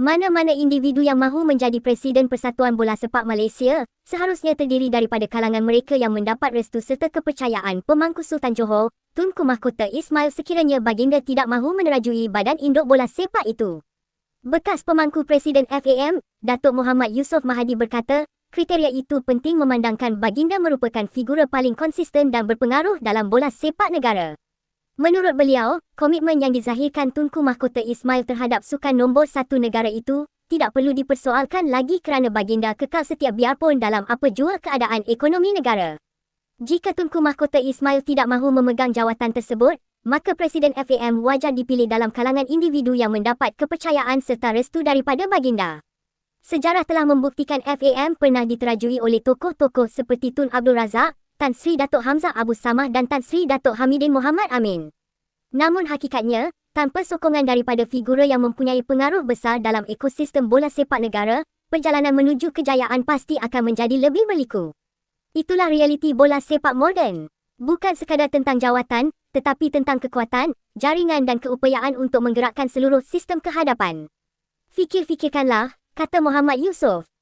Mana-mana individu yang mahu menjadi Presiden Persatuan Bola Sepak Malaysia seharusnya terdiri daripada kalangan mereka yang mendapat restu serta kepercayaan Pemangku Sultan Johor, Tunku Mahkota Ismail sekiranya baginda tidak mahu menerajui Badan Induk Bola Sepak itu. Bekas Pemangku Presiden FAM, Datuk Muhammad Yusof Mahadi berkata, kriteria itu penting memandangkan baginda merupakan figura paling konsisten dan berpengaruh dalam bola sepak negara. Menurut beliau, komitmen yang dizahirkan Tunku Mahkota Ismail terhadap sukan nombor 1 negara itu tidak perlu dipersoalkan lagi kerana baginda kekal setia biarpun dalam apa jua keadaan ekonomi negara. Jika Tunku Mahkota Ismail tidak mahu memegang jawatan tersebut, maka Presiden FAM wajar dipilih dalam kalangan individu yang mendapat kepercayaan serta restu daripada baginda. Sejarah telah membuktikan FAM pernah diterajui oleh tokoh-tokoh seperti Tun Abdul Razak, Tan Sri Datuk Hamzah Abu Samah dan Tan Sri Datuk Hamidin Muhammad Amin. Namun hakikatnya, tanpa sokongan daripada figura yang mempunyai pengaruh besar dalam ekosistem bola sepak negara, perjalanan menuju kejayaan pasti akan menjadi lebih berliku. Itulah realiti bola sepak moden. Bukan sekadar tentang jawatan, tetapi tentang kekuatan, jaringan dan keupayaan untuk menggerakkan seluruh sistem ke hadapan. Fikir-fikirkanlah, kata Muhammad Yusof.